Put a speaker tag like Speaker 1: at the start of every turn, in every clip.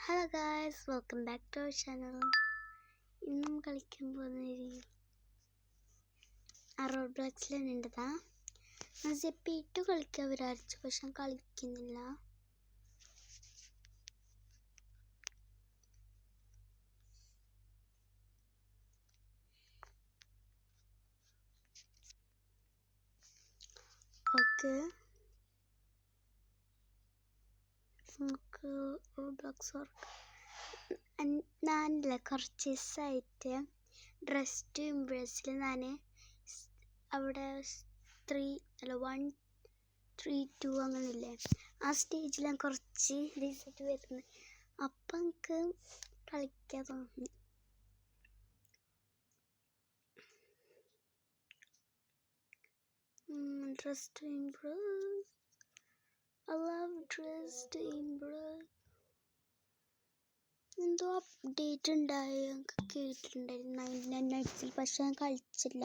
Speaker 1: Hello guys, welcome back to our channel. ഇന്നും കളിക്കാൻ പോകുന്ന റോഡ് ബ്ലോക്സിലുണ്ടതാ. ജെപ്പിട്ട് കളിക്കാൻ വിചാരിച്ചു, പക്ഷെ കളിക്കുന്നില്ല. ഓക്കെ, നമുക്ക് റോഡ് ബ്ലോക്സ് ഞാനില്ല കുറച്ച് ദിവസമായിട്ട് ഡ്രസ് ഇംപ്രസിൽ ഞാൻ അവിടെ 1 3 2 അങ്ങനെയില്ലേ, ആ സ്റ്റേജിൽ ഞാൻ കുറച്ച് ദിവസമായിട്ട് വരുന്നത്. അപ്പം എനിക്ക് കളിക്കാൻ തോന്നി. Dress to impress. I love dress to impress. എന്തോ അപ്ഡേറ്റ് ഉണ്ടായി, എനിക്ക് കേട്ടിട്ടുണ്ടായിരുന്നു 99 നൈറ്റ്സിൽ. പക്ഷെ ഞാൻ കളിച്ചില്ല.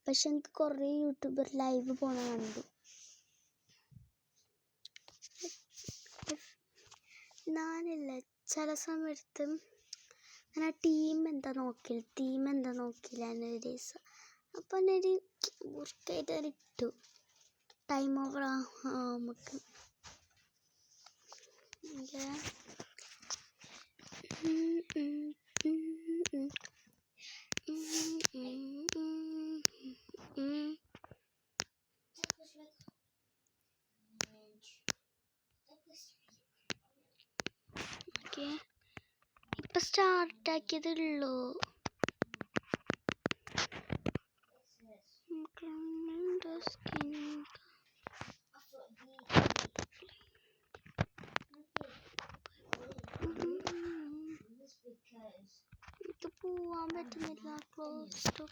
Speaker 1: പക്ഷെ എനിക്ക് കുറേ യൂട്യൂബർ ലൈവ് പോണ കണ്ടു. ഞാനില്ല ചില സമയത്ത് ഞാൻ ടീം എന്താ നോക്കിയില്ല എന്നൊരു ദിവസം. അപ്പം എന്നൊരു വർക്കായിട്ട് ഞാൻ ഇട്ടു. ടൈം ഓവർ നമുക്ക് ഇപ്പൊ സ്റ്റാർട്ടാക്കിയതുള്ളൂ. ഇത് പോവാൻ പറ്റുന്നില്ല. Close to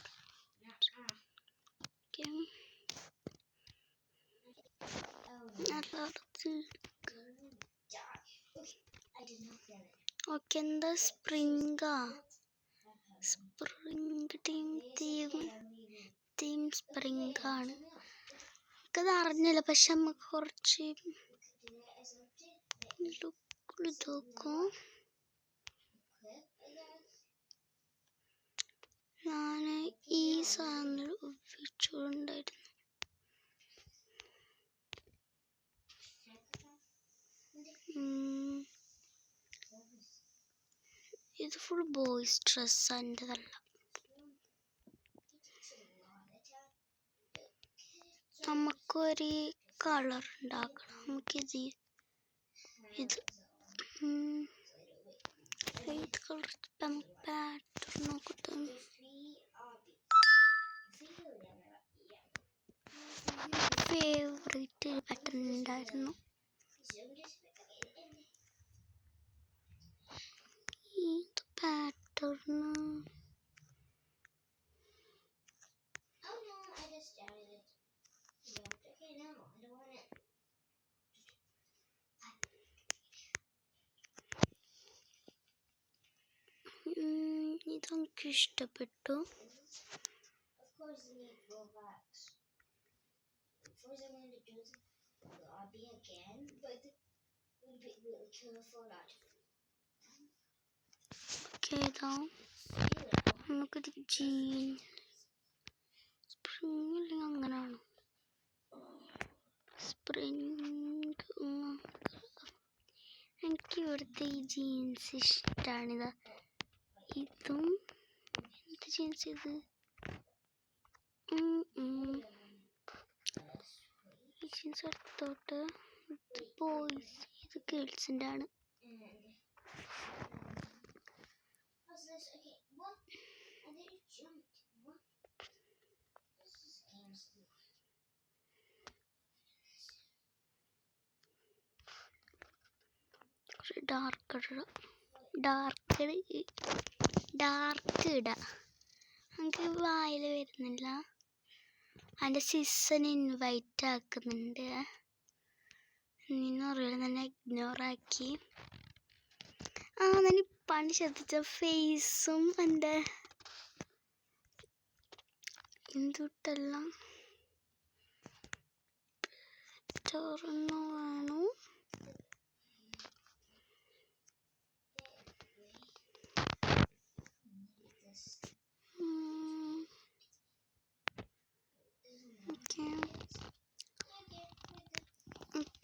Speaker 1: okay. എന്താ സ്പ്രിംഗ് ടീം സ്പ്രിംഗ് ആണ്. നമുക്കത് അറിഞ്ഞില്ല. പക്ഷെ നമുക്ക് കുറച്ച് നോക്കും. ഞാൻ ഈ സാധനങ്ങൾ ഉപയോഗിച്ചുകൊണ്ടായിരുന്നു. ഇത് ഫുൾ ബോയ്സ് ഡ്രസ്സാണ്, എൻ്റെതല്ല. നമുക്കൊരു കളർ ഉണ്ടാക്കണം. നമുക്കിത് ഏത് കളർ പാറ്റേൺ നോക്കട്ടെ. ഫേവറേറ്റ് പാറ്റേൺ ഉണ്ടായിരുന്നു. ഇത് പാറ്റേൺ ഇതെനിക്ക് ഇഷ്ടപ്പെട്ടു. നമുക്കൊരു ജീൻ സ്പ്രിംഗ് അങ്ങനെയാണ്. എനിക്ക് ഇവിടുത്തെ ഈ ജീൻസ് ഇഷ്ടമാണിത്. ഇതും എന്ത് ജീൻസ് ഇത്? ഈ ജീൻസ് എടുത്തോട്ട്. ഇത് ബോയ്സ്, ഇത് ഗേൾസിൻ്റെ ആണ്. ഡാർക്ക് ഇടാം. നമുക്ക് വായിൽ വരുന്നില്ല. അതിൻ്റെ സീസൺ ഇൻവൈറ്റ് ആക്കുന്നുണ്ട്. അറിയില്ല, തന്നെ ഇഗ്നോറാക്കി. ഞാൻ പണി ശ്രദ്ധിച്ച ഫേസും എൻ്റെ എന്തുട്ടെല്ലാം തുറന്നു വേണു.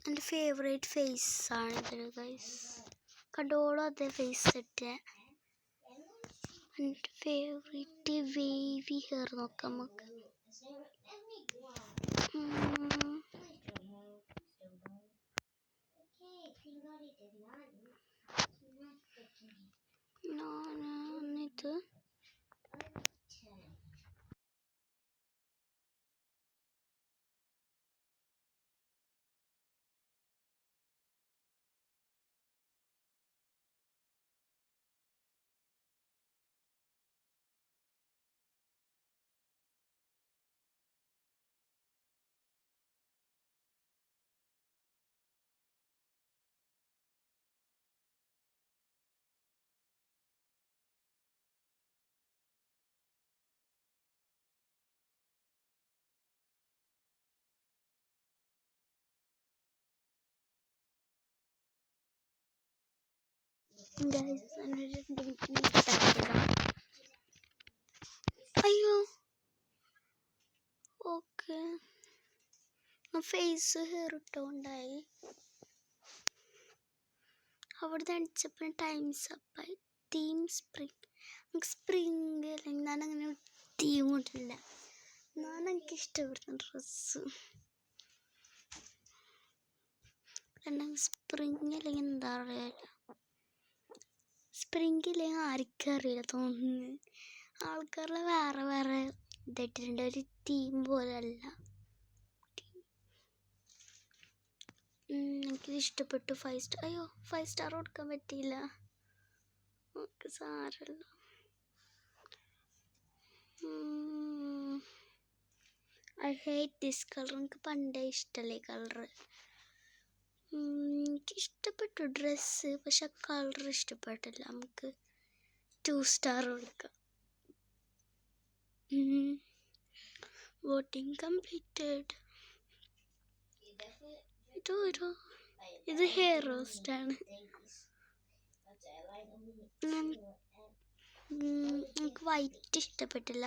Speaker 1: എൻ്റെ ഫേവറേറ്റ് ഫേസ് ആണ് ഇതിൽ ഗൈസ്. കണ്ടോളൂ അതേ ഫേസ് സെറ്റ്. എൻ്റെ ഫേവറേറ്റ് വേവി ഹെയർ നോക്കാം നമുക്ക്. ഞാനിത് അയ്യോ ഓക്കെ ഫേസ് ഹെയർ ഇട്ടുകൊണ്ടായി. അവിടെ അടിച്ചപ്പോൾ ടൈംസ് അപ്പായി. Theme spring. നമുക്ക് സ്പ്രിങ് അല്ലെങ്കിൽ ഞാനങ്ങനെ തീം കൊണ്ടില്ല. എനിക്ക് ഇഷ്ടപ്പെടുന്ന ഡ്രസ്സ് സ്പ്രിങ് അല്ലെങ്കിൽ എന്താ അറിയില്ല. സ്പ്രിങ് ഇല്ലെങ്കിൽ ആർക്കും അറിയില്ല തോന്നുന്നു. ആൾക്കാരിൽ വേറെ വേറെ ഇതായിട്ടുണ്ട്. ഒരു തീം പോലെയല്ല. എനിക്കിത് ഇഷ്ടപ്പെട്ടു. 5 സ്റ്റാർ. അയ്യോ 5 സ്റ്റാർ കൊടുക്കാൻ പറ്റിയില്ല. നമുക്ക് സാരമില്ല. I hate this colour. എനിക്ക് പണ്ടേ ഇഷ്ടമല്ലേ ഈ കളറ്. എനിക്ക് ഇഷ്ടപ്പെട്ടു ഡ്രസ്സ്, പക്ഷെ കളർ ഇഷ്ടപ്പെട്ടില്ല. നമുക്ക് 2 സ്റ്റാർ കൊടുക്കാം. Voting completed. ഇത് ഹെയർ റോസ്റ്റ് ആണ്. എനിക്ക് വൈറ്റ് ഇഷ്ടപ്പെട്ടില്ല.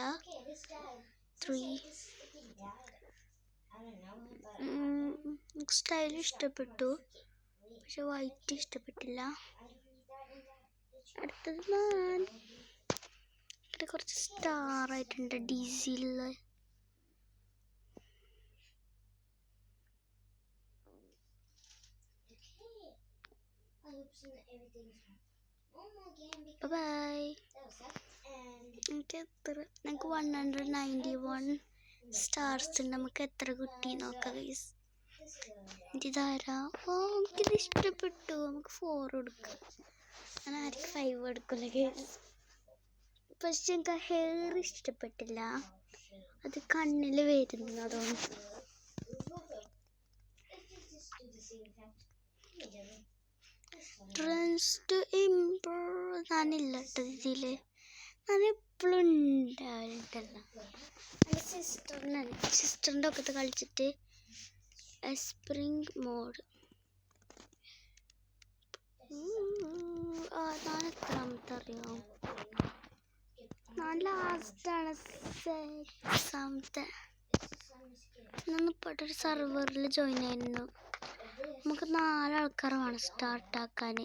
Speaker 1: 3. സ്റ്റൈൽ ഇഷ്ടപ്പെട്ടു, പക്ഷെ വൈറ്റ് ഇഷ്ടപ്പെട്ടില്ല. അടുത്തത് ഇവിടെ കുറച്ച് സ്റ്റാർ ആയിട്ടുണ്ട്. ഡീസിൽ ബൈ. ഞങ്ങൾക്ക് 191 സ്റ്റാർസ് ഉണ്ട്. നമുക്ക് എത്ര കിട്ടി നോക്കാം ഗൈസ്. ഇതാരാ? എനിക്കിത് ഇഷ്ടപ്പെട്ടു. നമുക്ക് 4 കൊടുക്കാം. ഞാൻ ആർക്ക് 5 കൊടുക്കില്ല ഗൈസ്. പക്ഷെ എനിക്ക് ഹെയർ ഇഷ്ടപ്പെട്ടില്ല. അത് കണ്ണിൽ വരുന്നു. അതുകൊണ്ട് ഡ്രസ് ടു ഇംപ്രൂവ് ഞാനില്ല കേട്ടോ ഇതിൽ. ഞാൻ എപ്പോഴും ഉണ്ടാവില്ലല്ലോ. എൻ്റെ സിസ്റ്ററിൻ്റെ ഒക്കെ കളിച്ചിട്ട് സ്പ്രിങ് മോഡ്. ഞാൻ എത്രാമത്തെ അറിയാം? ഞാൻ ലാസ്റ്റാണ്. 6ാമത്തെ. ഞാനിപ്പോൾ ഒരു സർവറിൽ ജോയിൻ ആയിരുന്നു. നമുക്ക് 4 ആൾക്കാർ വേണം സ്റ്റാർട്ടാക്കാൻ.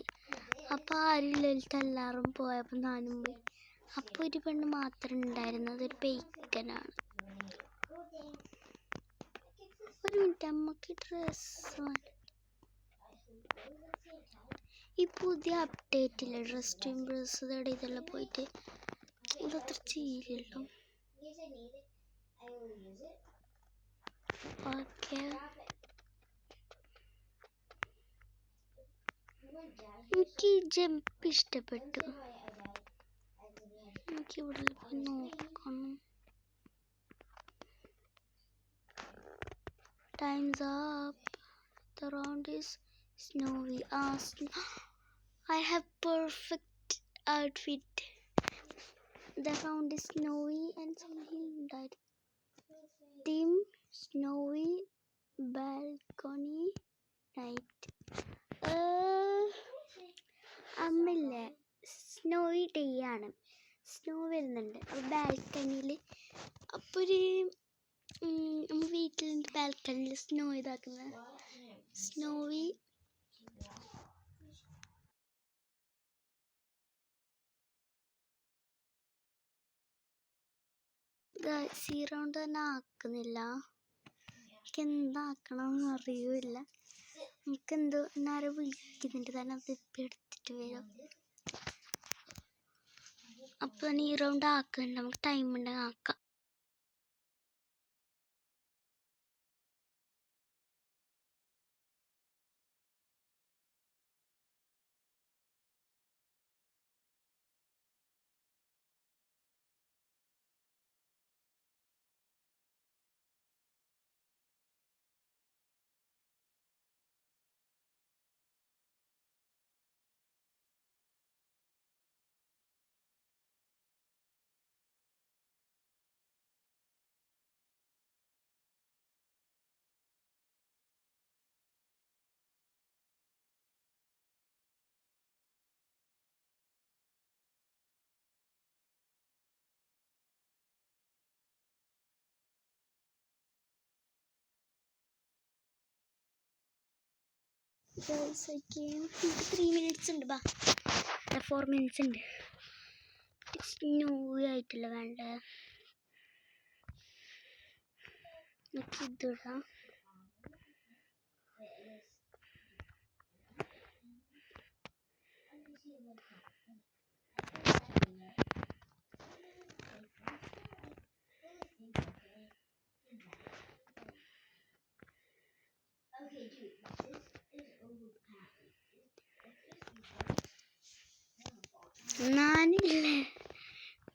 Speaker 1: അപ്പോൾ ആരില്ലത്തെ എല്ലാവരും പോയപ്പോൾ ഞാനും പോയി. അപ്പോൾ ഒരു പെണ്ണ് മാത്രം ഉണ്ടായിരുന്നു. അതൊരു ബേക്കനാണ്. ഒരു മിനിറ്റ്, നമുക്ക് ഡ്രസ്സ് ഈ പുതിയ അപ്ഡേറ്റില്ല ഡ്രസ് ടു ഇംപ്രസ്. ഇതോടെ ഇതെല്ലാം പോയിട്ട് ഇതത്ര ചെയ്യില്ലല്ലോ. ഓക്കെ, എനിക്ക് ജമ്പ് ഇഷ്ടപ്പെട്ടു. എനിക്കിവിടെ പോയി നോക്കണം. Time's up. The round is snowy. I have perfect outfit. The round is snowy and something died. Team snowy balcony night. അമ്മയില്ലേ, സ്നോയി ഡേ ആണ്. സ്നോ വരുന്നുണ്ട്. അപ്പോൾ ബാൽക്കണിയിൽ അപ്പോൾ ഒരു നമ്മൾ വീട്ടിലിൻ്റെ ബാൽക്കണിയിൽ സ്നോ ഇതാക്കുന്നത്. സ്നോവി ഈ റൗണ്ട് തന്നെ ആക്കുന്നില്ല. എനിക്ക് എന്താക്കണമെന്ന് അറിയില്ല. നമുക്ക് എന്തോ എന്നാരും വിളിക്കുന്നുണ്ട്, തന്നെ അത് ഇപ്പം എടുത്തിട്ട് വരും. അപ്പം ഈ റൗണ്ട് ആക്കുന്നുണ്ട്, നമുക്ക് ടൈം ഉണ്ടെങ്കിൽ ആക്കാം. നമുക്ക് 3 minutes ഉണ്ട്. 4 minutes ഉണ്ട്. സ്നോ ആയിട്ടില്ല വേണ്ടേ. നമുക്ക് ഇതിടാം.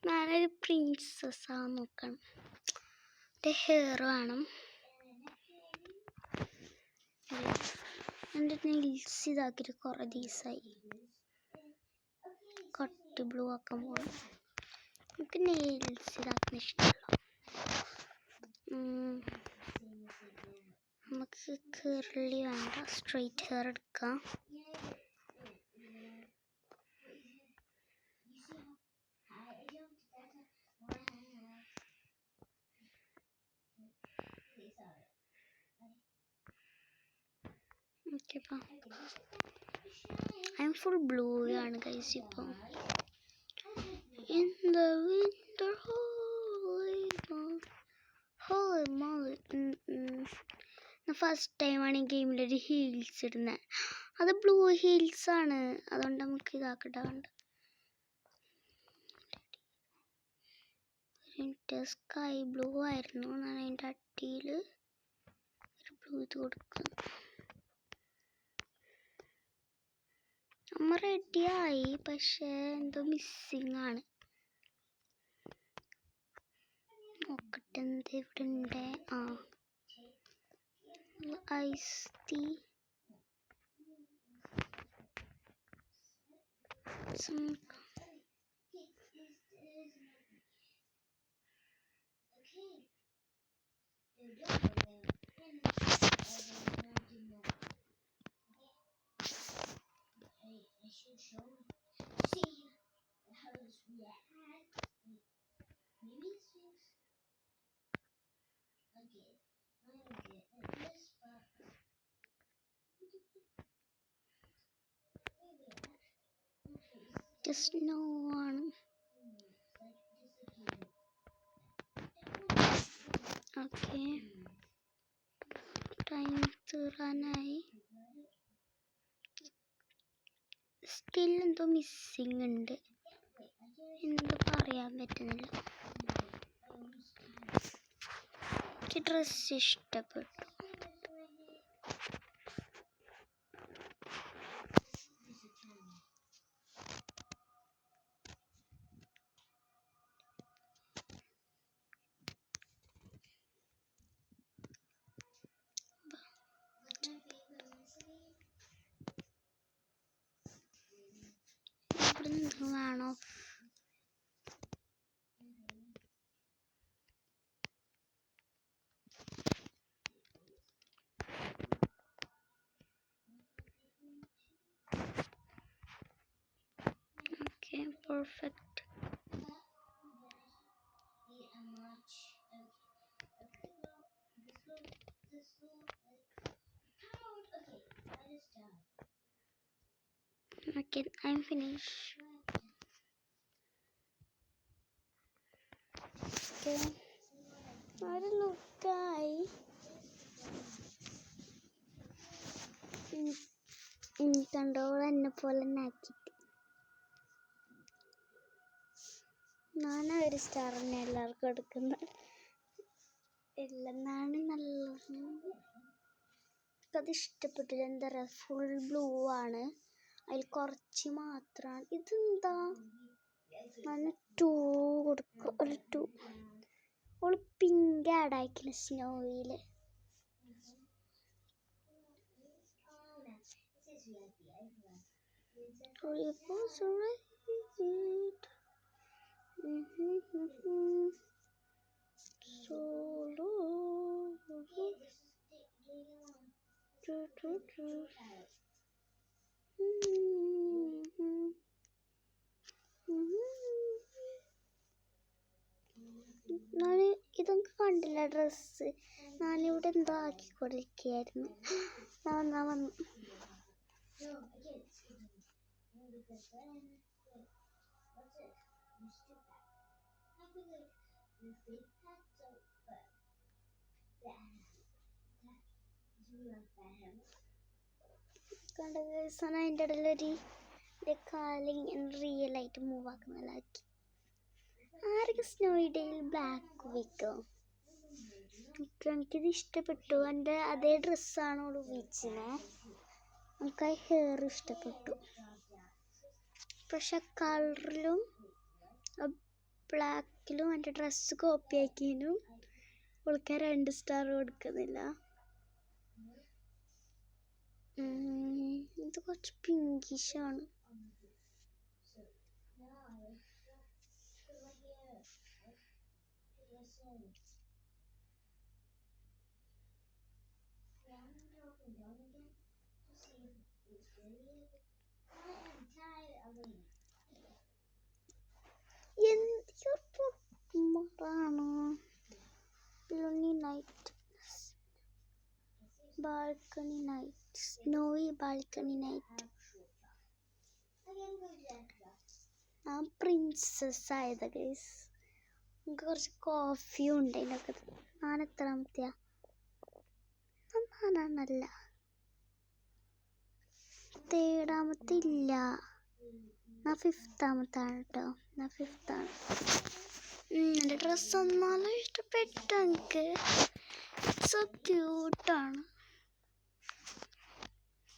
Speaker 1: ഞാനൊരു പ്രിൻസസ്സാ നോക്കണം. എൻ്റെ ഹെയർ വേണം. എൻ്റെ നെയിൽസ് ഇതാക്കിയിട്ട് കുറേ ദിവസമായി. കട്ട് ബ്ലൂ ആക്കാൻ പോകണം. എനിക്ക് നെയിൽസ് ഇതാക്കാൻ ഇഷ്ടമല്ല. നമുക്ക് കർലി വേണ്ട, സ്ട്രെയിറ്റ് ഹെയർ എടുക്കാം. ഐ എം ഫുൾ ബ്ലൂ ആണ് ഗൈസ് ഇപ്പോൾ. In the winter holy moly. First ടൈമാണ് ഈ ഗെയിമിലൊരു ഹീൽസ് ഇടുന്നത്. അത് ബ്ലൂ ഹീൽസ് ആണ്, അതുകൊണ്ട് നമുക്ക് ഇതാക്കണ്ട. സ്കൈ ബ്ലൂ ആയിരുന്നു, ഞാൻ അതിൻ്റെ അടിയിൽ ഒരു ബ്ലൂ ഇത് കൊടുക്കുന്നു. അമ്മ റെഡിയായി, പക്ഷേ എന്തോ മിസ്സിങ് ആണ്. നോക്കട്ടെ എന്ത് ഇവിടെ ഉണ്ട്. ഐസ് ടീ സ്നോ ആണ്. ഓക്കെ, ടൈം തീരാനായി. സ്റ്റിൽ എന്തോ മിസ്സിങ് ഉണ്ട്, എന്തോ പറയാൻ പറ്റുന്നില്ല. എനിക്ക് ഡ്രസ്സ് ഇഷ്ടപ്പെട്ടു. വേണോ? Okay, perfect. Okay, I'm finished. Okay. What a look, guy. കണ്ടോൾ എന്നെ പോലെ ആക്കിയിട്ട് ഞാനാ ഒരു സ്റ്റാർ തന്നെ എല്ലാവർക്കും എടുക്കുന്നത് ഇല്ലെന്നാണ് നല്ലത്. അത് ഇഷ്ടപ്പെട്ടില്ല. എന്താ പറയുക, ഫുൾ ബ്ലൂ ആണ്, അതിൽ കുറച്ച് മാത്രമാണ്. ഇതെന്താ, ഞാൻ 2 കൊടുക്കും. ഒരു 2. ഓൾ പിങ്ക് ആഡ് ആക്കില്ല സ്നോയിൽ. ഞാൻ ഇതൊക്കെ കണ്ടില്ല ഡ്രസ്സ്. ഞാനിവിടെ എന്തോ ആക്കി കൊടുക്കുകയായിരുന്നു. വന്നു. കണ്ട ദിവസമാണ് അതിൻ്റെ ഇടയിലൊരു കാലിങ്ങനെ റിയൽ ആയിട്ട് മൂവ് ആക്കുന്നതാക്കി. ആരൊക്കെ സ്നോയിഡയിൽ ബ്ലാക്ക് വെക്കോ? എനിക്കിത് ഇഷ്ടപ്പെട്ടു. എൻ്റെ അതേ ഡ്രസ്സാണ് ഓൾ ഉപയോഗിച്ചത്. എനിക്ക് ആ ഹെയർ ഇഷ്ടപ്പെട്ടു. പക്ഷെ കളറിലും ബ്ലാക്കിലും എൻ്റെ ഡ്രസ്സ് കോപ്പി ആക്കിയതിനും ഓൾക്ക് 2 സ്റ്റാർ കൊടുക്കുന്നില്ല. ഇത് കുറച്ച് പിങ്കിഷാണ്. എന്താണ് balcony night, snowy balcony night. ആ പ്രിൻസസ് ആയത് ഗൈസ്. നമുക്ക് കുറച്ച് കോഫിയും ഉണ്ട് അതിനൊക്കെ. ഞാൻ എത്രാമത്തെയാ? നല്ല 3rd ഇല്ല, ഞാൻ 5th കേട്ടോ. ഞാൻ 5th ആണ്. എൻ്റെ ഡ്രസ്സ് ഒന്നാലും ഇഷ്ടപ്പെട്ടു എനിക്ക്. സോ ക്യൂട്ടാണ്.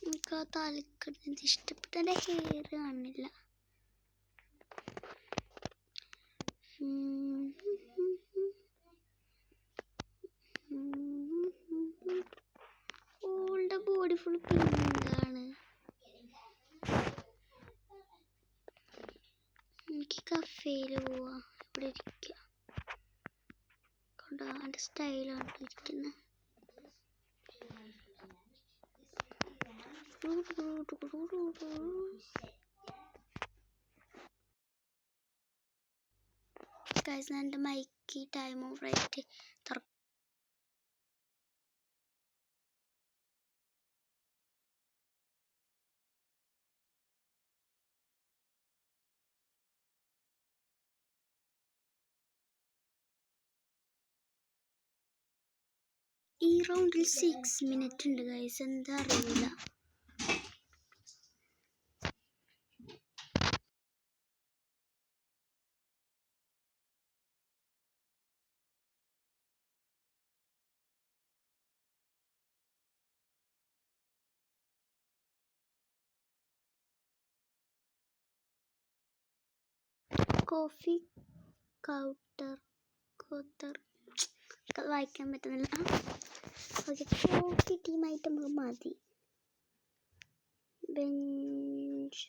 Speaker 1: എനിക്ക് ആ തലക്കിടുന്നത് ഇഷ്ടപ്പെട്ടു. എൻ്റെ ഹെയർ കാണില്ല. ഓളുടെ ബോഡി ഫുൾ പിങ്കാണ്. എനിക്ക് കഫേയിൽ പോവാ, ഇവിടെ ഇരിക്കുക. കണ്ടോ എൻ്റെ സ്റ്റൈലാണ് ഇരിക്കുന്നത്. ഗൈസ്, ഞാൻ എൻ്റെ മൈക്ക് ടൈം ഓവറായിട്ട് തുറക്കും. ഈ റൗണ്ടിൽ 6 മിനിറ്റ് ഉണ്ട് ഗൈസ്. എന്താ അറിയില്ല. കോഫി കൗട്ടർ അത് വായിക്കാൻ പറ്റുന്നില്ല. ഓക്കെ, കോഫി ടീമായിട്ട് നമുക്ക് മതി. ബെഞ്ച്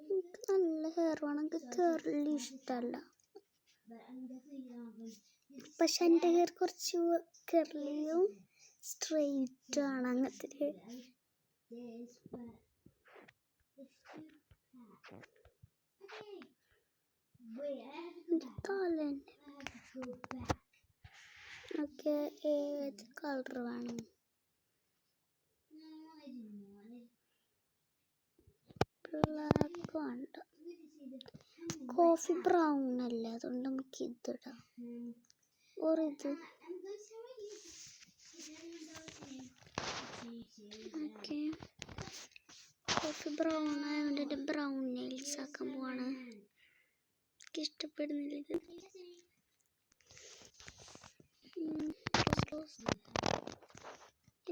Speaker 1: എനിക്ക് നല്ല ഹെയർ വേണം. എനിക്ക് കർലി ഇഷ്ടമല്ല. പക്ഷെ എൻ്റെ ഹെയർ കുറച്ച് കർലിയും സ്ട്രെയിറ്റും ആണ്. അങ്ങനത്തെ തലേൻ്റെ ഓക്കെ. ഏത് കളർ വേണം? ബ്ലാക്ക് വേണ്ട, കോഫി ബ്രൗൺ അല്ലേ, അതുകൊണ്ട് നമുക്ക് ഇതിടാം. ഇത് ഓക്കെ. കോഫി ബ്രൗൺ ആയതുകൊണ്ട് എൻ്റെ ബ്രൗൺ നെയിൽസ് ആക്കാൻ പോവാണ്. എനിക്ക് ഇഷ്ടപ്പെടുന്നില്ല ഇത്.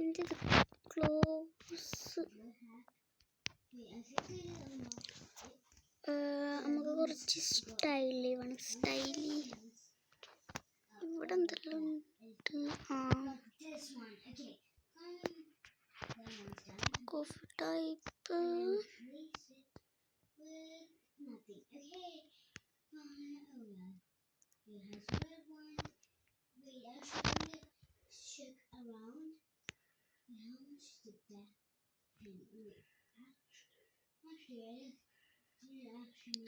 Speaker 1: എന്തിത് ക്ലോസ്. നമുക്ക് കുറച്ച് സ്റ്റൈലി വേണം. സ്റ്റൈലി ഇവിടെ എന്തെല്ലാം ഉണ്ട്? Coffee type.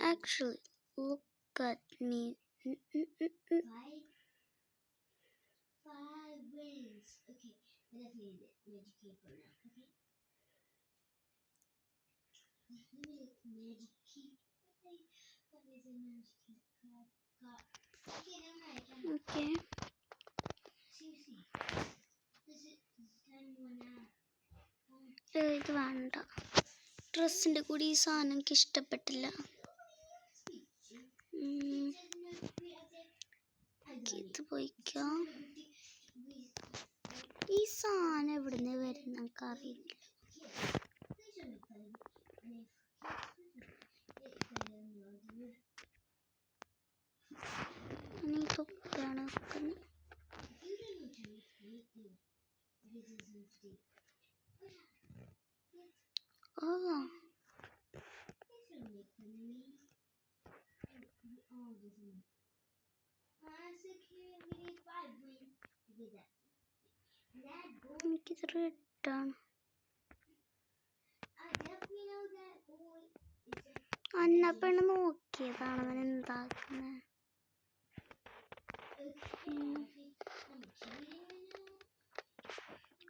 Speaker 1: Actually, look at me.
Speaker 2: Five wins. Okay, but I've made it. Magic paper now. Okay. Magic key. What is a magic key? Okay, never mind.
Speaker 1: Okay.
Speaker 2: See. This is time one hour.
Speaker 1: ഇത് വേണ്ട. ഡ്രസ്സിൻ്റെ കൂടി ഈ സാധനം എനിക്ക് ഇഷ്ടപ്പെട്ടില്ല. ഇത് പോയിക്കാം. ഈ സാധനം എവിടുന്ന് വരുന്ന എനിക്കറിയില്ല. ഇതൊക്കെയാണ് വെക്കുന്നത്. എനിക്കിത് റെഡാണ്. അന്നപ്പെണ്ണ് നോക്കിയതാണ് അവൻ എന്താക്കുന്നത്.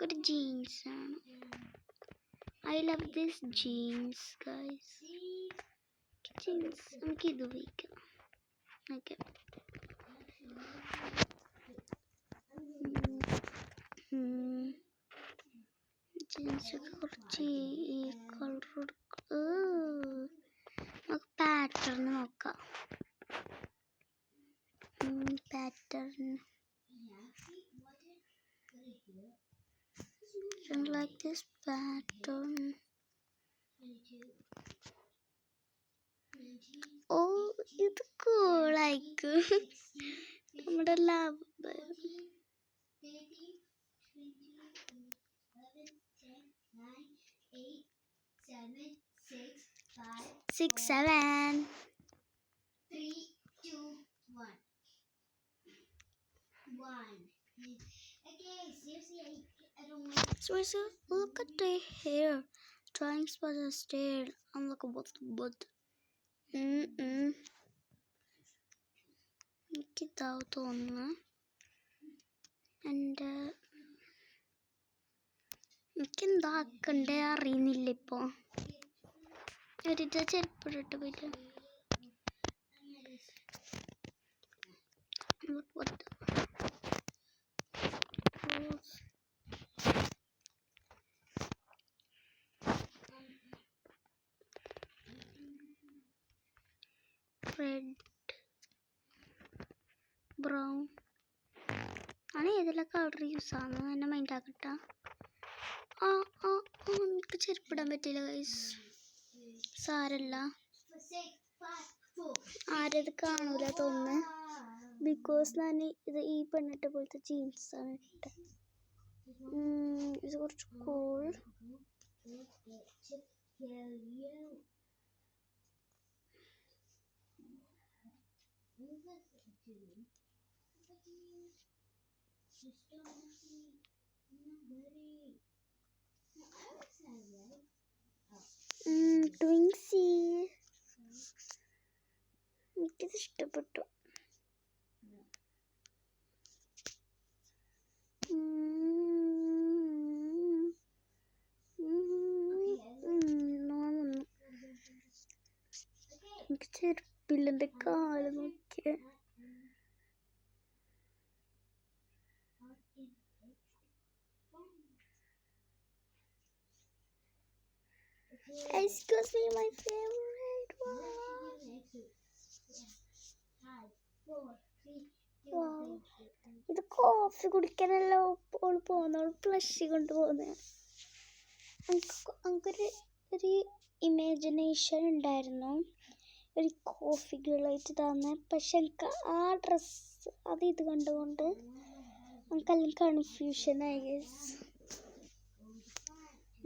Speaker 1: ഒരു ജീൻസ് ആണ്. I love this jeans guys. Jeans നമുക്ക് ഇത് ഉപയോഗിക്കാം. ഓക്കെ. ജീൻസൊക്കെ കുറച്ച് ഈ കളർ കൊടുക്കുക. നമുക്ക് പാറ്റേൺ നോക്കാം. Pattern like this pattern. Oh, it's cool. Like നമ്മുടെ love. 6 7
Speaker 2: 3 2 1 1. Okay, seriously, I don't want.
Speaker 1: Seriously, look at the hair. Trying spot a stare. I'm like a but. എനിക്കിതാവത്ത് ഒന്ന്. എൻ്റെ എനിക്കെന്താക്കണ്ടേ അറിയുന്നില്ല ഇപ്പോൾ. ഒരിട്ട് ചെരുപ്പിട്ട് പോയിട്ട് റെഡ് ബ്രൗൺ ആണ്. ഏതെല്ലാം കളർ യൂസ് ആണ് എന്നെ മൈൻഡ് ആക്കട്ട. എനിക്ക് ചെരുപ്പിടാൻ പറ്റില്ല ഗൈസ്. സാരല്ല, ആരത് കാണൂല തോന്നുന്നു. ബിക്കോസ് ഞാൻ ഇത് ഈ പെണ്ണിട്ട പോലത്തെ ജീൻസാണ് ഇട്ടത്. ഇത് കുറച്ച് കൂൾ. Twinksy. എനിക്കിത് ഇഷ്ടപ്പെട്ടു. എനിക്ക് ചെരുപ്പില്ലെൻ്റെ കാല് നോക്കിയേ. Excuse me, my favorite. Wow. ഇത് കോഫി കുടിക്കാനല്ല ഓള് പോകുന്നോള് ഫ്ലഷ് കൊണ്ടുപോകുന്നത്. നമുക്കൊരു ഇമാജിനേഷൻ ഉണ്ടായിരുന്നു ഒരു കോഫി ഗേളായിട്ട് തന്നെ. പക്ഷെ എനിക്ക് ആ ഡ്രസ്സ് ഇത് കണ്ടുകൊണ്ട് നമുക്കെല്ലാം കൺഫ്യൂഷനായി ഗൈസ്.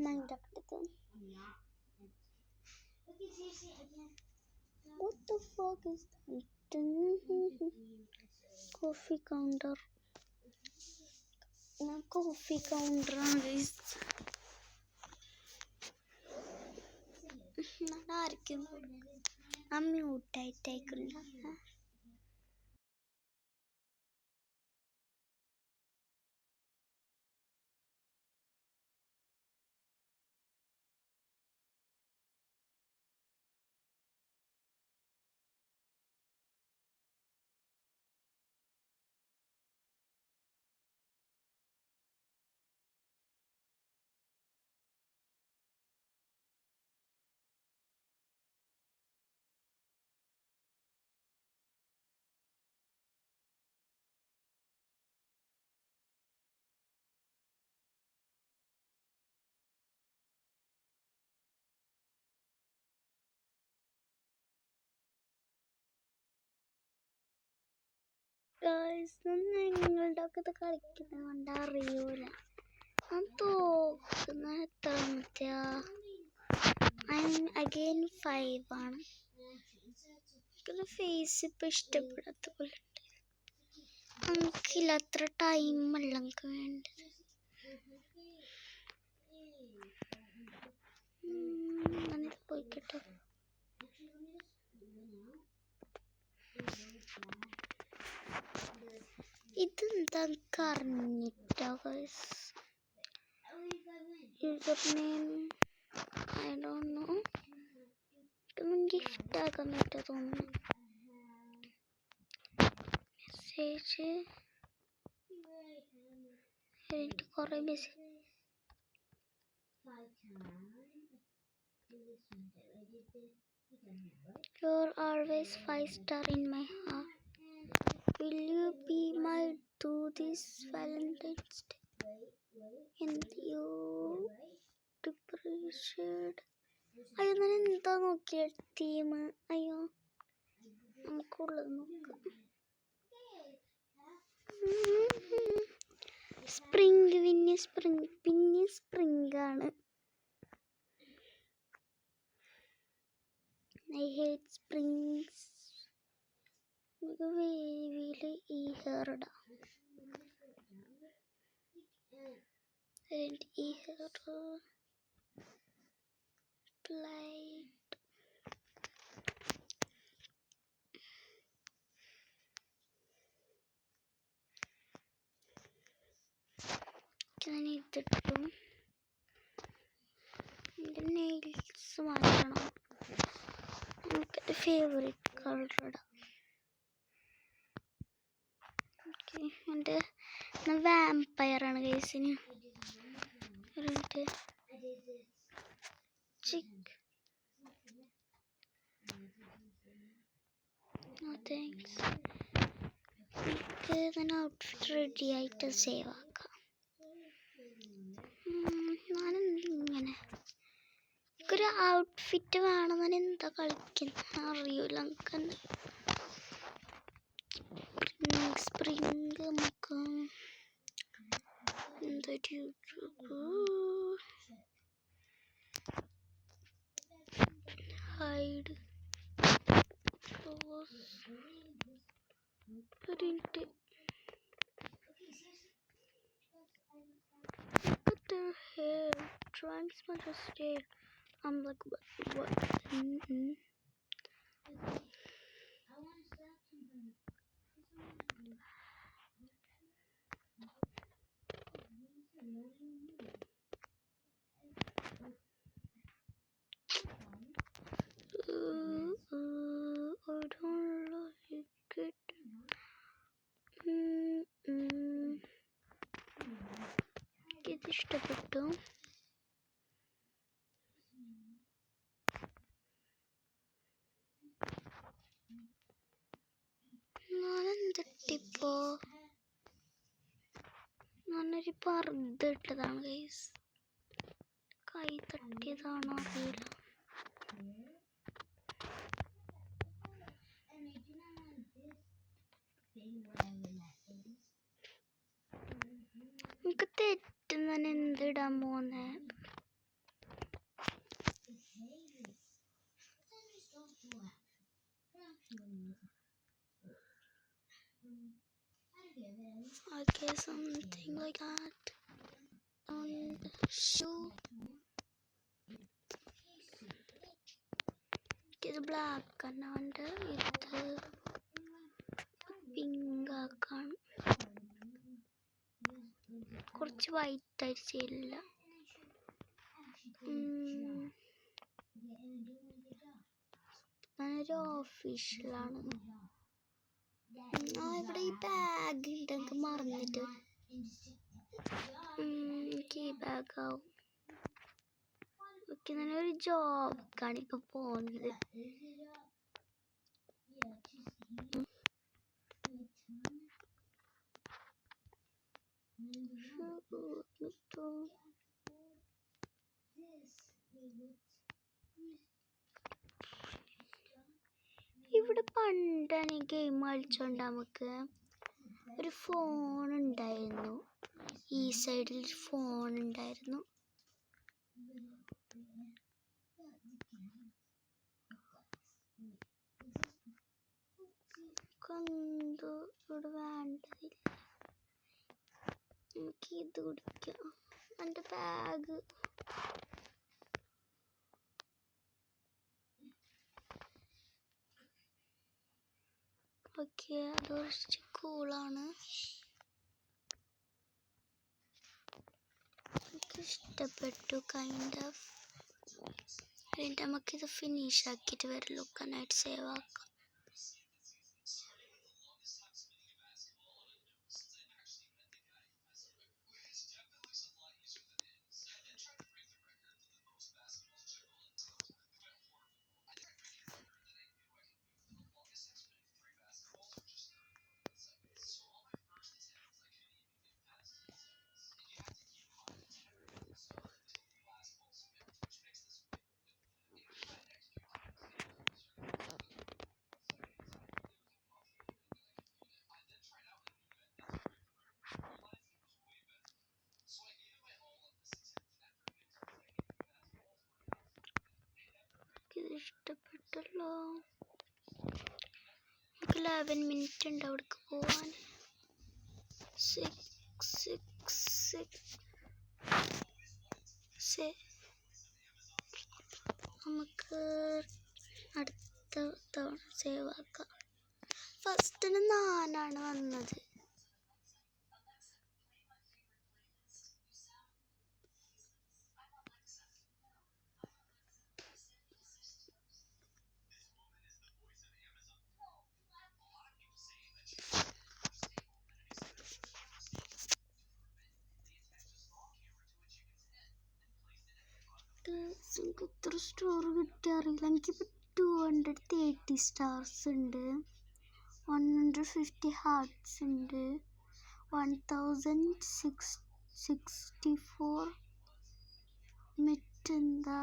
Speaker 1: മൈൻഡാക്കരുത്. What the fuck is that? Coffee counter. ഞാൻ കോഫി കൗണ്ടറാണ് ഗൈസ്. ആർക്കും മ്യൂട്ടായിട്ടേക്കുള്ള നിങ്ങളുടെ ഒക്കെ ഇത് കളിക്കുന്നത് കൊണ്ട് അറിയൂല. ഞാൻ തോക്കുന്ന എത്രാമത്തെയാ? അഗെയിൻ 5 ആണ്. എനിക്കൊന്ന് ഫേസ് ഇപ്പം ഇഷ്ടപ്പെടാത്ത പോലെ ഉണ്ട്. നമുക്കില്ല അത്ര ടൈമല്ല നമുക്ക് വേണ്ടത്. ഞാനിത് പോയിക്കട്ടെ. ഇതെന്താ അറിഞ്ഞിട്ടോ guys. User name I don't know. ഇതൊന്നും ഗിഫ്റ്റ് ആക്കാൻ പറ്റാ തോന്നുന്നു. മെസ്സേജ് കുറേ message. You're always 5 star in my heart. Will you be my to this Valentine's Day? And you appreciate. അയ്യോ ഞാൻ എന്താ നോക്കിയ തീം. അയ്യോ നമുക്കുള്ളത് നോക്കാം. സ്പ്രിങ് പിന്നെ സ്പ്രിങ് ആണ്. I hate springs. വേവിയില് ഈ ഹെയർ ഇടാം. ഈ ഹെയർ പ്ലൈറ്റ്. ഞാൻ ഇതിട്ടു. എൻ്റെ നെയിൽസ് മാറ്റണം. എനിക്കെൻ്റെ ഫേവറേറ്റ് കളർ ഇടാം. എൻ്റെ വാമ്പയറാണ് കേസിന്. താങ്ക്സ്. എനിക്ക് തന്നെ ഔട്ട്ഫിറ്റ് റെഡി ആയിട്ട് സേവ് ആക്കാം. ഞാനെന്തിങ്ങനെ എനിക്കൊരു ഔട്ട്ഫിറ്റ് വേണം. ഞാൻ എന്താ കളിക്കുന്നത് അറിയൂല. നമുക്കെന്താ സ്പ്രിങ് നമുക്ക് എന്തൊരു hide print. Look at their hair. Trying to smell her hair. I'm like, what? ഇഷ്ടപ്പെട്ടു. ഞാനെന്തിട്ടിപ്പോ ഞാനൊരു പർദ്ദ ഇട്ടതാണ് ഗൈസ്. കൈ തട്ടിയതാണോ അറിയില്ല. എനിക്ക് തെറ്റുന്ന എന്തിടാൻ പോന്നെ. Okay, something like that. On the shoe. ഇത് ബ്ലാക്ക് ആണ്, ഇത് പിങ്ക് ആക്കാണ്. കുറച്ച് വൈറ്റ് ആയിട്ട് ചെയ്യില്ല. ഞാനൊരു ഓഫീഷ്യലാണ്. ഇവിടെ ഈ ബാഗ് ഉണ്ടെങ്കിൽ മറന്നിട്ട് എനിക്ക് ഈ ബാഗ് ആവും. ഓക്കെ, ഞാനൊരു ജോബാണ് ഇപ്പൊ പോകുന്നത്. ഇവിടെ പണ്ടാണ് ഈ ഗെയിം കളിച്ചോണ്ട് നമുക്ക് ഒരു ഫോൺ ഉണ്ടായിരുന്നു. ഈ സൈഡിൽ ഒരു ഫോൺ ഉണ്ടായിരുന്നു. കണ്ടു ഇവിടെ വേണ്ടതില്ല. എനിക്ക് ഇത് കുടിക്കാം. എൻ്റെ ബാഗ് ഓക്കെ, അത് കുറച്ച് കൂളാണ്. എനിക്ക് ഇഷ്ടപ്പെട്ടു കൈൻഡ് ഓഫ്. നമുക്കിത് ഫിനിഷ് ആക്കിയിട്ട് വരെ ലുക്കാനായിട്ട് സേവ് ആക്കാം. ഇത് ഇഷ്ടപ്പെട്ടല്ലോ. നമുക്ക് 11 മിനിറ്റ് ഉണ്ട് അവിടേക്ക് പോവാൻ. 6 നമുക്ക് അടുത്ത തവണ സേവ് ആക്കാം. ഫസ്റ്റിന് 4 വന്നത്. എനിക്ക് എത്ര സ്റ്റാർ കിട്ടിയറിയില്ല. എനിക്കിപ്പോൾ 230 സ്റ്റാർസ് ഉണ്ട്, 150 ഹാർട്ട്സ് ഉണ്ട്, 1664 മറ്റെന്താ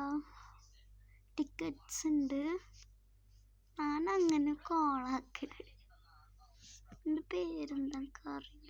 Speaker 1: ടിക്കറ്റ്സ് ഉണ്ട്. ഞാനങ്ങനെ കോളാക്കല്. എൻ്റെ പേരെന്താ എനിക്കറിയില്ല.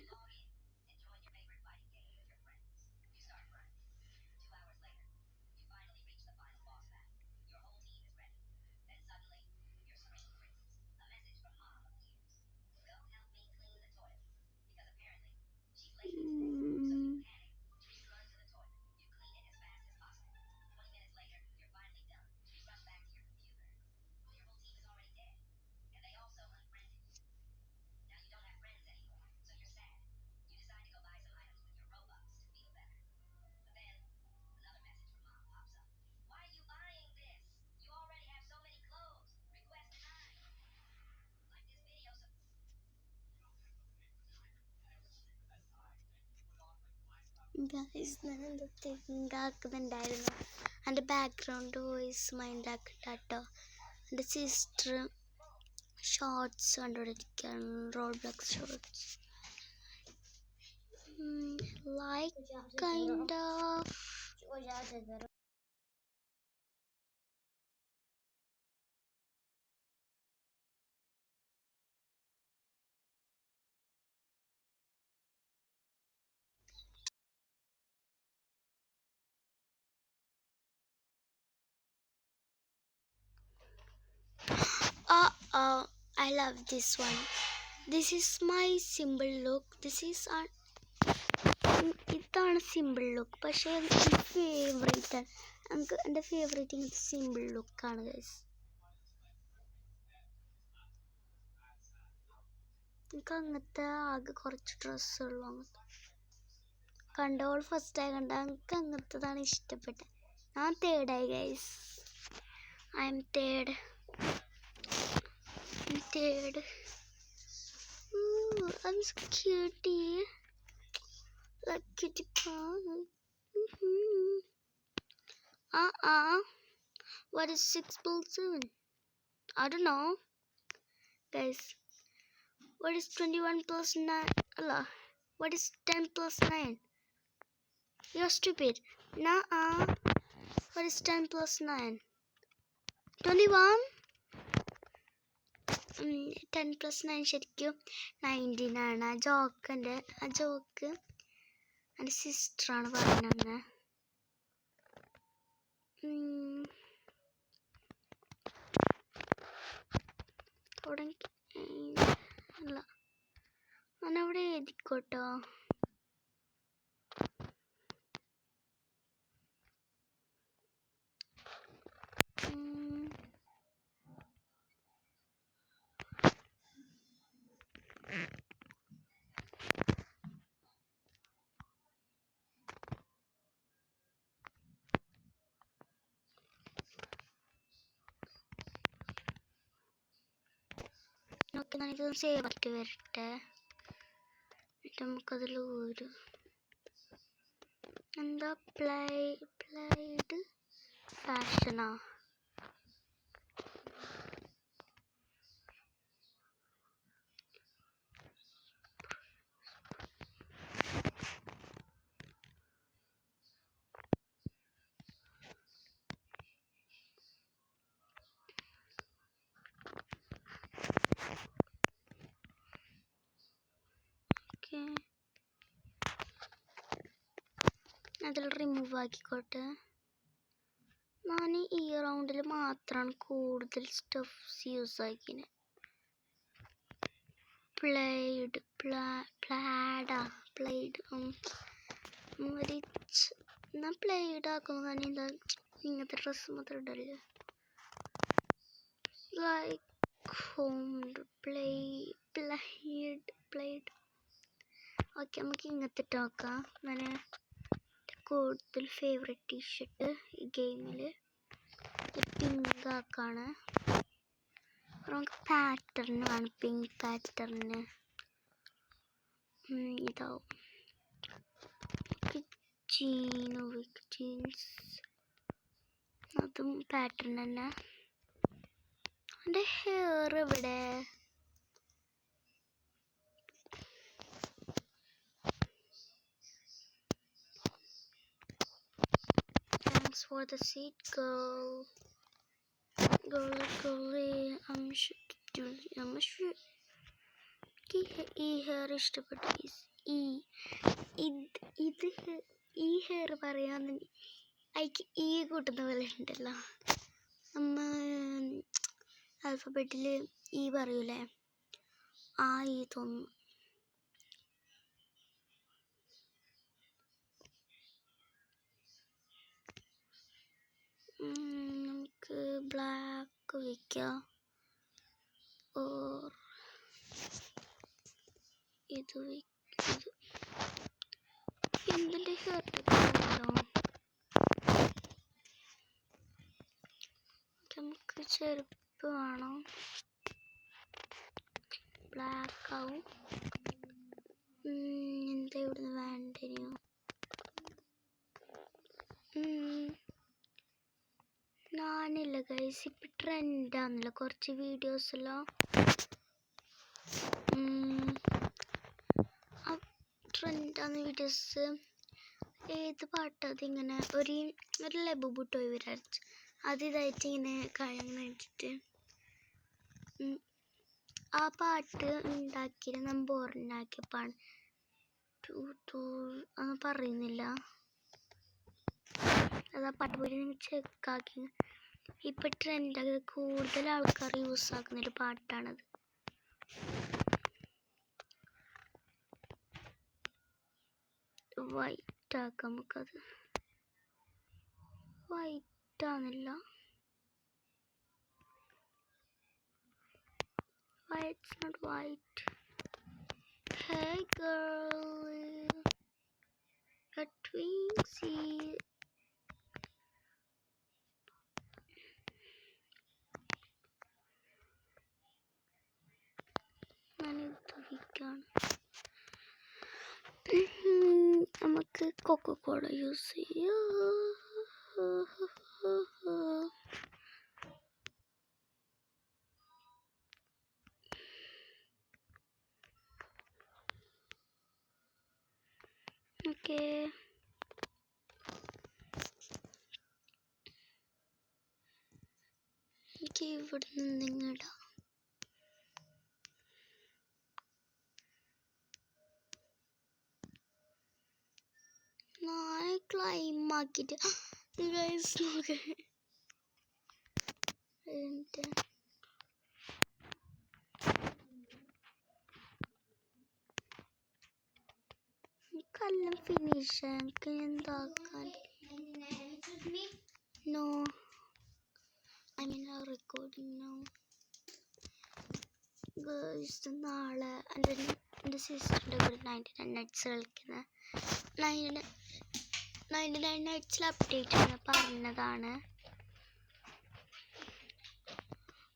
Speaker 1: ഗൈസ് ഞാൻ എന്തോ തിങ്കാക്കുന്നുണ്ടായിരുന്നു. എൻ്റെ ബാക്ക്ഗ്രൗണ്ട് വോയിസ് മൈൻഡ് ആക്കണ്ട കേട്ടോ. എൻ്റെ സിസ്റ്റർ ഷോർട്സ് കണ്ടുപിടിക്കുകയാണ്, road block shorts. Like kind of oh, I love this one. This is my simple look. ഇതാണ് സിമ്പിൾ ലുക്ക്. പക്ഷേ എനിക്ക് ഫേവറേറ്റ് ആണ്. എൻ്റെ ഫേവറേറ്റ് ഇങ്ങനത്തെ സിമ്പിൾ ലുക്കാണ് ഗൈസ്. എനിക്ക് അങ്ങനത്തെ ആകെ കുറച്ച് ഡ്രസ്സുള്ളൂ. അങ്ങനത്തെ കണ്ടോൾ ഫസ്റ്റായി കണ്ട എനിക്ക് അങ്ങനത്തതാണ് ഇഷ്ടപ്പെട്ടത്. ഞാൻ തേർഡായി guys. I'm third. I'm so cutie. Like kitty pie. What is 6+7? I don't know. Guys, what is 21 plus 9? Allah. What is 10 plus 9? You're stupid. What is 10 plus 9? 21? 10 plus 9 ശരിക്കും 19 ആണ്. ആ ജോക്ക് എൻ്റെ സിസ്റ്ററാണ് പറഞ്ഞത്. അല്ല ഞാനവിടെ എഴുതിക്കോട്ടോ. ഓക്കെ, ഞാനിത് save ആക്കി വരട്ടെ. എന്നിട്ട് നമുക്കതിൽ ഒരു എന്താ പ്ലൈഡ് ഫാഷനാ. അതിൽ റിമൂവ് ആക്കിക്കോട്ടെ. ഞാൻ ഈ റൗണ്ടിൽ മാത്രമാണ് കൂടുതൽ സ്റ്റഫ്സ് യൂസ് ആക്കിയത്. പ്ലേഡ് ഞാൻ പ്ലേഡ് ആക്കുന്നു. കാരണം എന്താ ഇങ്ങനത്തെ ഡ്രസ്സ് മാത്രം ഇടല്ലേ. Like played. ഓക്കെ, നമുക്ക് ഇങ്ങനത്തെ ഇട്ട് നോക്കാം. ഞാൻ കൂടുതൽ ഫേവറേറ്റ് ടീഷർട്ട് ഈ ഗെയിമിൽ പിങ്ക് ആക്കാണ്. നമുക്ക് പാറ്റേൺ വേണം. പിങ്ക് പാറ്റേണിന് ഇതാവും. ജീൻസ് അതും പാറ്റേൺ തന്നെ. എൻ്റെ ഹെയർ എവിടെ? Thanks for the seat, girly. I'm sure. ഈ ഹെയർ ഇഷ്ടപ്പെട്ടു. ഈ ഹെയർ പറയാന്ന് അതിക്ക് ഈ കൂട്ടുന്ന പോലെ ഉണ്ടല്ലോ. നമ്മ ആൽഫബറ്റിൽ ഈ പറയൂലേ, ആ ഈ തോന്നുന്നു. നമുക്ക് ബ്ലാക്ക് വയ്ക്കാം. ഓർ ഇത് എന്തിൻ്റെ ഹെയർ നമുക്ക് ചെരുപ്പ് വേണം. ബ്ലാക്ക് ആവും. എന്താ ഇവിടുന്ന് വേണ്ടയോ? ഗൈസ് ഇപ്പം ട്രെൻഡാണല്ലോ കുറച്ച് വീഡിയോസെല്ലാം ട്രെൻഡാണ് വീഡിയോസ്. ഏത് പാട്ടത് ഇങ്ങനെ ഒരു ലബുബുട്ടോയി വിചാരിച്ച് അത് ഇതായിട്ട് ഇങ്ങനെ കഴിങ്ങനെ വെച്ചിട്ട് ആ പാട്ട് ഉണ്ടാക്കിയത് നമ്മൾ ഉണ്ടാക്കിയപ്പാണ് അതൊന്നും പറയുന്നില്ല. അത് ആ പാട്ട് പോയി നിങ്ങൾ ചെക്കാക്കി. ഇപ്പം ട്രെൻഡ് കൂടുതൽ ആൾക്കാർ യൂസ് ആക്കുന്നൊരു പാട്ടാണത്. വൈറ്റ് ആക്കാം നമുക്കത്. വൈറ്റ് ആണില്ല. Why it's not white? Hey girl, a Twinksy. നമുക്ക് കൊക്കോകോള യൂസ് ചെയ്യാം. ഓക്കെ, എനിക്ക് ഇവിടെ നിന്നിടാം. ഞാൻ ക്ലൈം ആക്കിയിട്ട് കല്ലം ഫിനിഷ് എനിക്ക് എന്താക്കാൻ. No, I mean recording no. Girls നാളെ എൻ്റെ സിസ്റ്ററിൻ്റെ കൂടെ 99 നൈറ്റ്സ് കളിക്കുന്നത്. 99 നൈറ്റ്സിൽ അപ്ഡേറ്റ് ആണ് പറഞ്ഞതാണ്.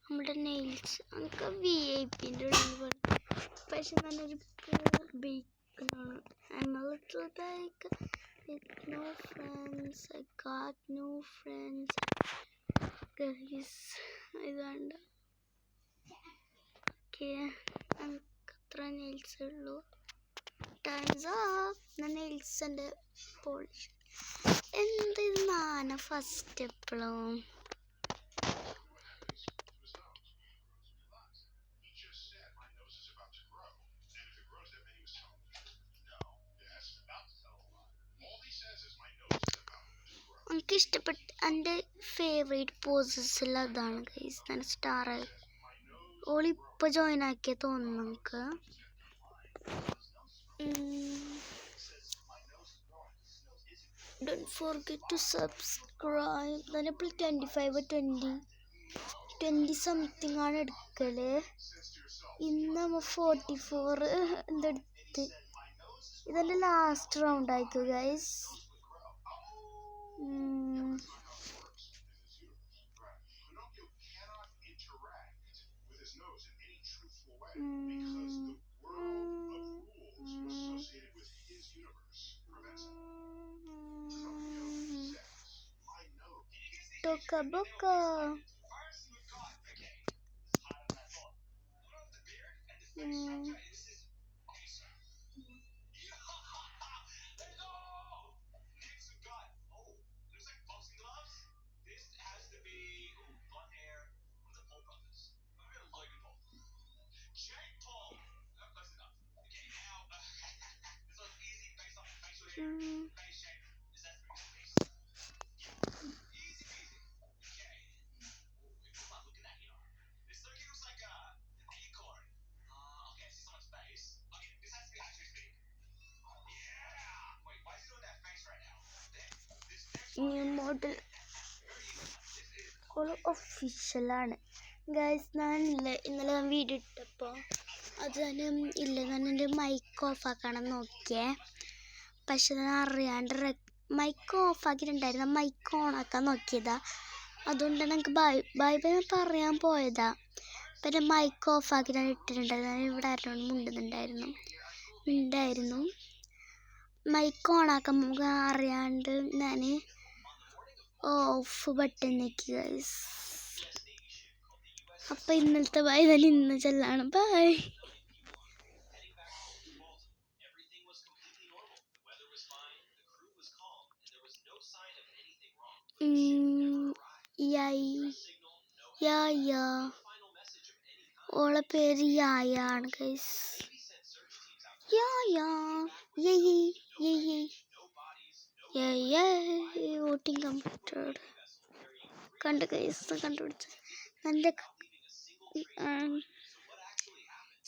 Speaker 1: നമ്മുടെ നെയിൽസ് നമുക്ക് VIP ഉള്ളിൽ, പക്ഷെ നല്ലൊരു ബേക്കനാണ്. I'm a little bake with no friends. I got no friends. Guys, ഇതുണ്ട്. ഓക്കെ, നമുക്ക് അത്ര നെയിൽസ് ഉള്ളൂ. Times of. നെയിൽസിൻ്റെ പോളിഷ് എന്ത് നാന ഫസ്റ്റ് എപ്പോഴും എനിക്ക് ഇഷ്ടപ്പെട്ട എൻ്റെ ഫേവറേറ്റ് പോസസിൽ അതാണ് ഗൈസ്. ഞാൻ സ്റ്റാറായി ഓളിപ്പോൾ ജോയിൻ ആക്കിയ തോന്നുന്നു നമുക്ക്. Don't forget to subscribe. ഞാനിപ്പോൾ 20 സംതിങ് ആണ് എടുക്കല്. ഇന്ന് 44 എന്തെടുത്ത്. ഇതെൻ്റെ ലാസ്റ്റ് റൗണ്ട് ആയിക്കോ guys. Toca boca. New model ഒഫീഷ്യലാണ് ഗൈസ്. ഇന്നലെ ഞാൻ വീഡിയോ ഇട്ടപ്പോൾ അത് തന്നെ ഇല്ല, ഞാൻ എൻ്റെ മൈക്ക് ഓഫാക്കണം നോക്കിയേ. പക്ഷെ ഞാൻ അറിയാണ്ട് മൈക്ക് ഓഫാക്കിയിട്ടുണ്ടായിരുന്നു. മൈക്ക് ഓണാക്കാൻ നോക്കിയതാ, അതുകൊണ്ട് എനിക്ക് ബൈ പറയാൻ പോയതാ. പിന്നെ മൈക്ക് ഓഫാക്കി ഞാൻ ഇട്ടിട്ടുണ്ടായിരുന്നു. ഞാൻ ഇവിടെ ആരോടും മിണ്ടായിരുന്നു. മൈക്ക് ഓണാക്കാൻ അറിയാണ്ട് ഞാൻ ഓഫ് ബട്ടൺ ഞെക്കി ഗൈസ്. അപ്പം ഇന്നലത്തെ ബൈ തന്നെ ഇന്ന് ചെല്ലാണ്. ബൈ. യാ ഓളെ പേര് യായാണ് ഗൈസ്. Voting completed. കണ്ട ഗൈസ് കണ്ടുപിടിച്ചു. നല്ല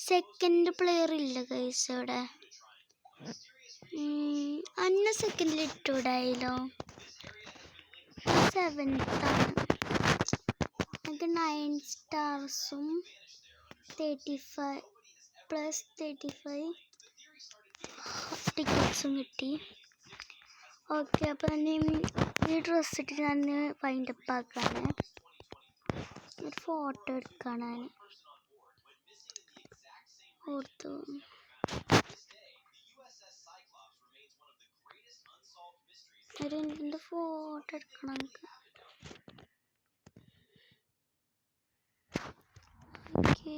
Speaker 1: സെക്കൻഡ് പ്ലെയർ ഇല്ല ഗൈസ് ഇവിടെ. അന്ന സെക്കൻഡിൽ ഇട്ടൂടായില്ലോ. 7th ആണ്. എനിക്ക് 9 സ്റ്റാർസും 35 പ്ലസ് 35 ടിക്കറ്റ്സും കിട്ടി. ഓക്കെ, അപ്പോൾ ഞാൻ ഈ ഡ്രസ്സ് ഇട്ടിട്ട് ഞാൻ വൈൻഡപ്പ് ആക്കാണ്. ഒരു ഫോട്ടോ എടുക്കാണ് ഞാൻ ഓർത്തു. എൻ്റെ ഫോട്ടോ എടുക്കണം എനിക്ക്. ഓക്കെ,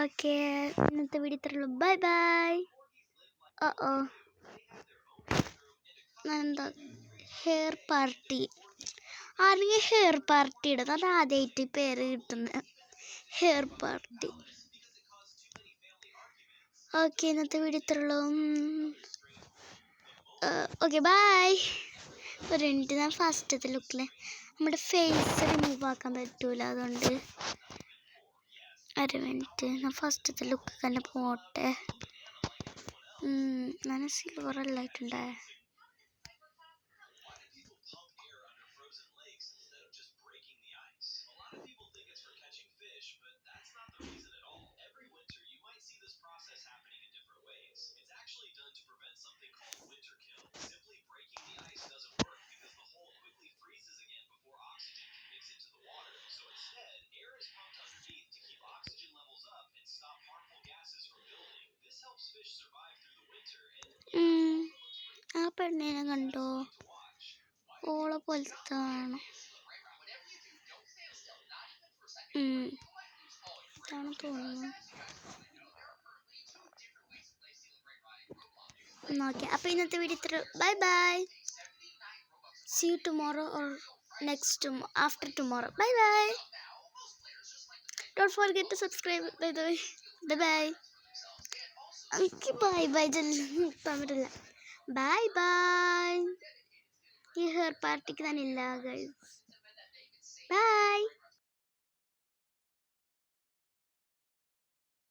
Speaker 1: ഓക്കെ, ഇന്നത്തെ വീഡിയോ ഇത്രയുള്ളൂ. Bye bye. എന്താ ഹെയർ പാർട്ടി, ആണെങ്കിൽ ഹെയർ പാർട്ടി ഇടുന്നത്. അത് ആദ്യമായിട്ട് പേര് കിട്ടുന്നത്, ഹെയർ പാർട്ടി. ഓക്കെ, ഇന്നത്തെ വീഡിയോ ഇത്രയുള്ളൂ. Okay bye. ഒരു മിനിറ്റ്, ഞാൻ ഫസ്റ്റത്തെ ലുക്കിൽ നമ്മുടെ ഫേസ് റിമൂവ് ആക്കാൻ പറ്റൂല, അതുകൊണ്ട് ഒരു മിനിറ്റ് ഞാൻ ഫസ്റ്റത്തെ ലുക്ക് തന്നെ പോട്ടെ. ഞാൻ സിൽവർ അല്ലായിട്ടുണ്ടേ. ആ പെണ്ണിനെ കണ്ടോ? ഓളെ പോലത്താണ്. ഇതാണ് തോന്നുന്നു. ഓക്കെ, അപ്പോൾ ഇന്നത്തെ വീഡിയോ ഇത്ര. Bye bye. See you tomorrow or after tomorrow. Bye bye. Don't forget to subscribe, by the way. Bye bye. Okay, bye bye. Bye bye. ഈ ഹെയർ പാർട്ടിക്ക് തന്നെ ഇല്ല ഗൈസ്.